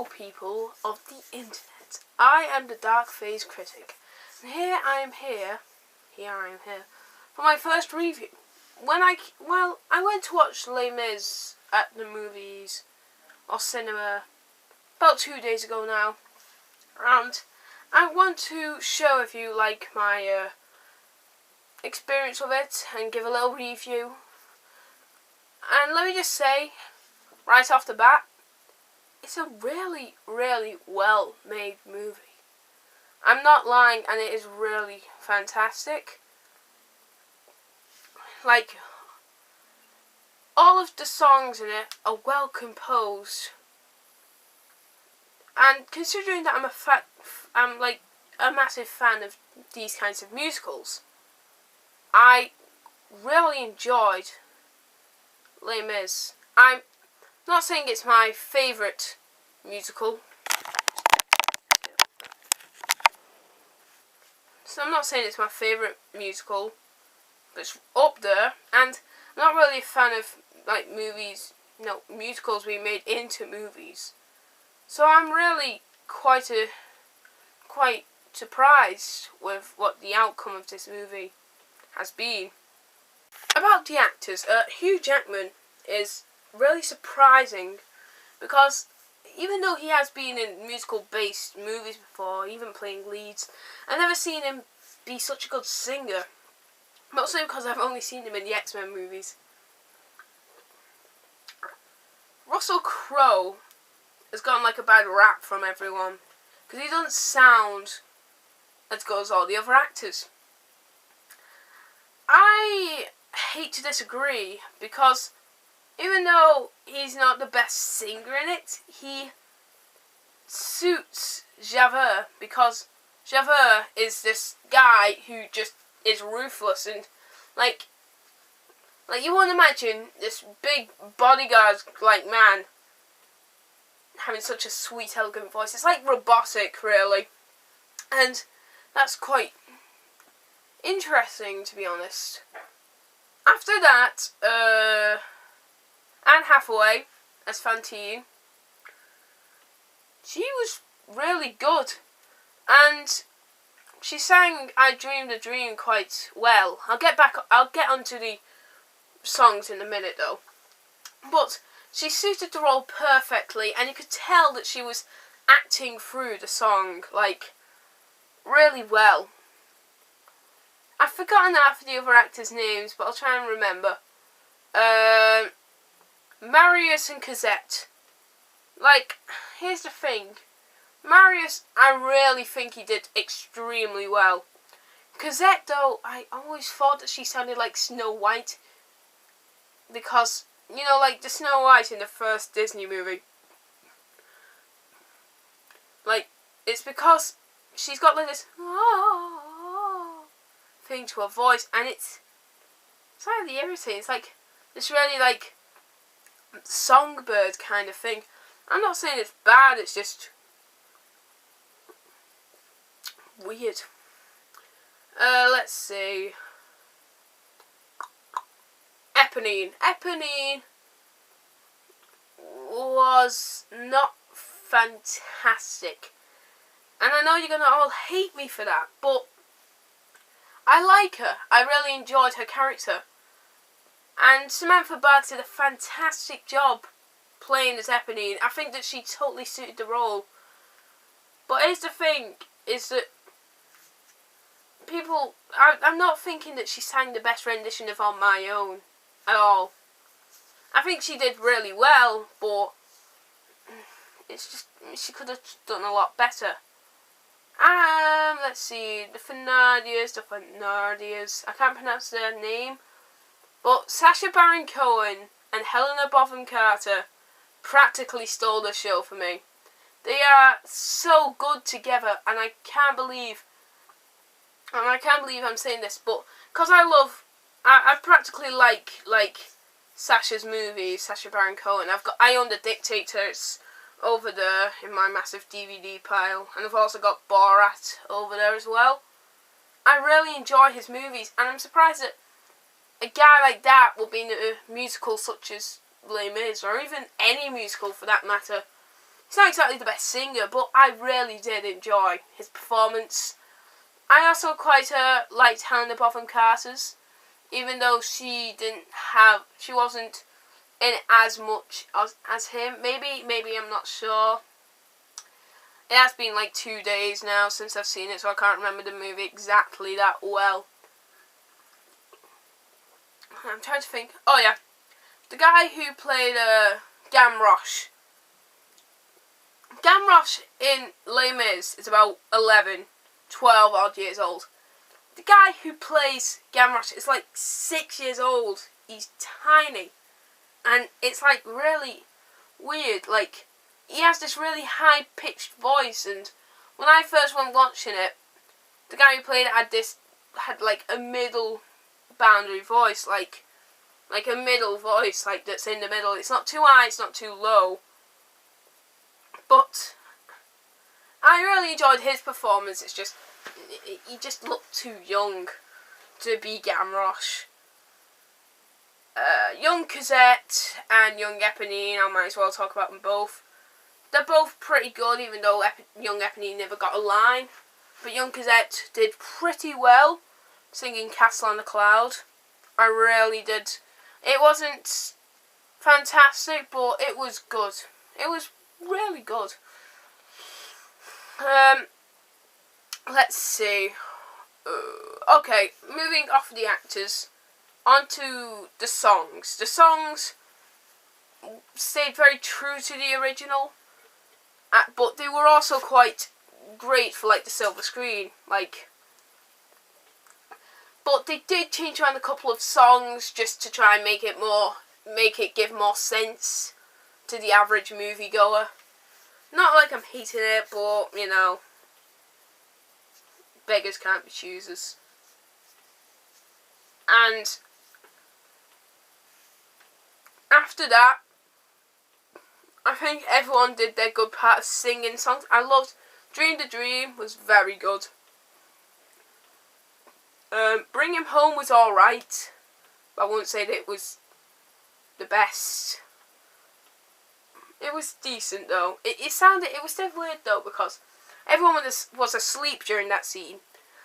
Hello people of the internet, I am the TheDarkPhaseCritic, and here I am here for my first review. I went to watch Les Mis at the movies or cinema about 2 days ago now, and I want to share with you my experience with it and give a little review. And let me just say, right off the bat, it's a really, really well made movie. I'm not lying, and it is really fantastic. All of the songs in it are well composed. And considering that I'm a massive fan of these kinds of musicals, I really enjoyed Les Mis. I'm not saying it's my favourite musical. So I'm not saying it's my favourite musical, but it's up there. And I'm not really a fan of musicals being made into movies. So I'm really quite surprised with what the outcome of this movie has been. About the actors, Hugh Jackman is really surprising because even though he has been in musical-based movies before, even playing leads, I've never seen him be such a good singer. Mostly because I've only seen him in the X-Men movies. Russell Crowe has gotten a bad rap from everyone because he doesn't sound as good as all the other actors. I hate to disagree because even though he's not the best singer in it, he suits Javert because Javert is this guy who just is ruthless and you wouldn't imagine this big bodyguard man having such a sweet, elegant voice. It's robotic, really, and that's quite interesting, to be honest. After that, Anne Hathaway as Fantine, she was really good, and she sang "I Dreamed a Dream" quite well. I'll get onto the songs in a minute though, but she suited the role perfectly, and you could tell that she was acting through the song really well. I've forgotten half of the other actors' names, but I'll try and remember. Marius and Cosette. Here's the thing. Marius, I really think he did extremely well. Cosette, though, I always thought that she sounded like Snow White. Because, the Snow White in the first Disney movie. It's because she's got this thing to her voice, and it's slightly irritating. It's this really songbird kind of thing. I'm not saying it's bad, it's just weird. Let's see. Eponine was not fantastic. And I know you're going to all hate me for that, but I like her. I really enjoyed her character. And Samantha Bard did a fantastic job playing as Eponine. I think that she totally suited the role. But here's the thing, is that I'm not thinking that she sang the best rendition of On My Own at all. I think she did really well, but it's just, she could have done a lot better. Let's see, the Thenardiers, I can't pronounce their name, but Sacha Baron Cohen and Helena Bonham Carter practically stole the show for me. They are so good together, and I can't believe I'm saying this, but because I practically like Sacha's movies, Sacha Baron Cohen. I own The Dictators over there in my massive DVD pile, and I've also got Borat over there as well. I really enjoy his movies, and I'm surprised that a guy like that will be in a musical such as Les Mis, or even any musical for that matter. he's not exactly the best singer, but I really did enjoy his performance. I also quite liked Helena Bonham Carter's, even though she wasn't in it as much as him. Maybe I'm not sure. It has been like 2 days now since I've seen it, so I can't remember the movie exactly that well. I'm trying to think. Oh yeah, the guy who played Gamrosh. Gamrosh in Les Mis is about 11, 12 odd years old. The guy who plays Gamrosh is like 6 years old. He's tiny. And it's like really weird. Like, he has this really high-pitched voice, and when I first went watching it, the guy who played it had like a middle boundary voice, like a middle voice, like that's in the middle. It's not too high, it's not too low. But I really enjoyed his performance. It's just, he just looked too young to be Gamrosh. Young Cosette and Young Eponine, I might as well talk about them both. They're both pretty good, even though Young Eponine never got a line. But Young Cosette did pretty well singing Castle on a Cloud. I really did. It wasn't fantastic, but it was good. It was really good. Let's see. Okay, moving off the actors, onto the songs. The songs stayed very true to the original, but they were also quite great for like the silver screen. But they did change around a couple of songs just to try and make it give more sense to the average moviegoer. Not like I'm hating it, but you know, beggars can't be choosers. And after that, I think everyone did their good part of singing songs. I loved Dream the Dream, was very good. Bring Him Home was alright, but I wouldn't say that it was the best. It was decent though. It was dead weird though, because everyone was asleep during that scene,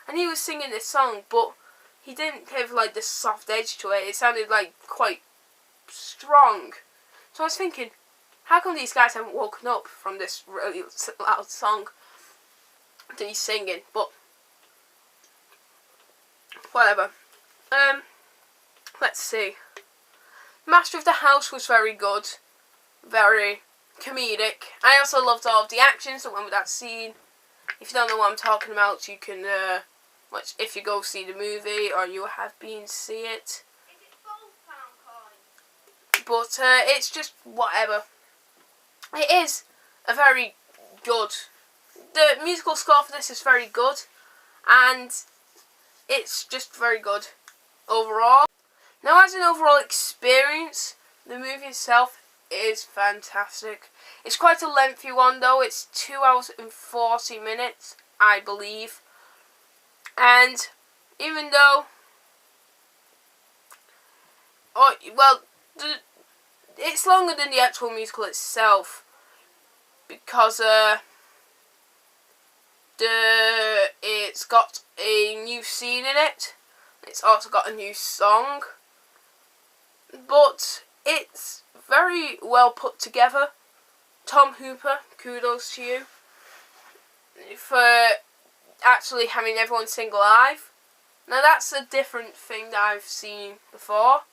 and he was singing this song, but he didn't have like this soft edge to it. It sounded like quite strong. So I was thinking, how come these guys haven't woken up from this really loud song that he's singing? But whatever. Let's see. Master of the House was very good. Very comedic. I also loved all of the actions that went with that scene. If you don't know what I'm talking about, you can watch if you go see the movie or you have been to see it. But it's just whatever. It is a very good. The musical score for this is very good, and it's just very good overall. Now, as an overall experience, the movie itself is fantastic. It's quite a lengthy one though. It's 2 hours and 40 minutes, I believe. And even though, it's longer than the actual musical itself, because it's got a new scene in it. It's also got a new song, but it's very well put together. Tom Hooper, kudos to you for actually having everyone sing live. Now that's a different thing that I've seen before.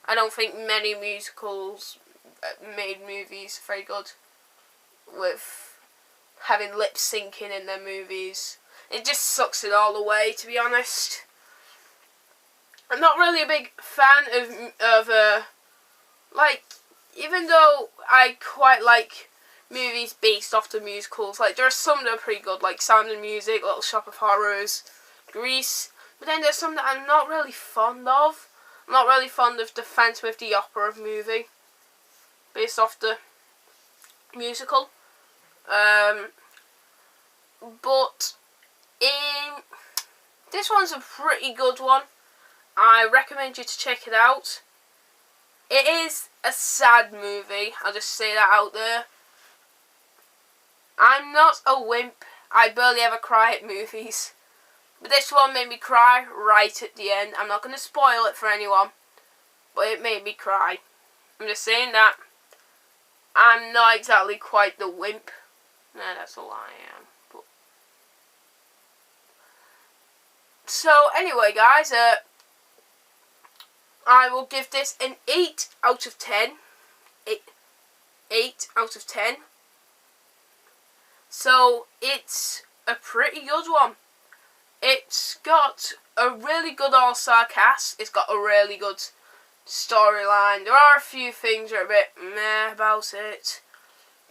I don't think many musicals made movies very good with having lip syncing in their movies. It just sucks it all away, to be honest. I'm not really a big fan of even though I quite like movies based off the musicals, like there are some that are pretty good, like Sound and Music, Little Shop of Horrors, Grease, but then there's some that I'm not really fond of. I'm not really fond of the Phantom of the Opera movie, based off the musical. But this one's a pretty good one. I recommend you to check it out. It is a sad movie, I'll just say that out there. I'm not a wimp. I barely ever cry at movies. But this one made me cry right at the end. I'm not going to spoil it for anyone, but it made me cry. I'm just saying that. I'm not exactly quite the wimp. Nah, that's a lie, I am. But... So, anyway, guys, I will give this an 8 out of 10. 8 out of 10. So, it's a pretty good one. It's got a really good all-star cast. It's got a really good storyline. There are a few things that are a bit meh about it,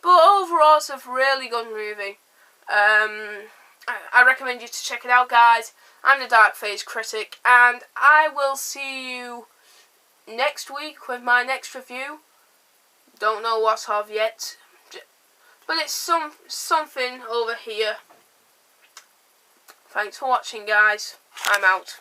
but overall it's a really good movie. I recommend you to check it out, guys. I'm the TheDarkPhaseCritic, and I will see you next week with my next review. Don't know what of yet, but it's something over here. Thanks for watching, guys. I'm out.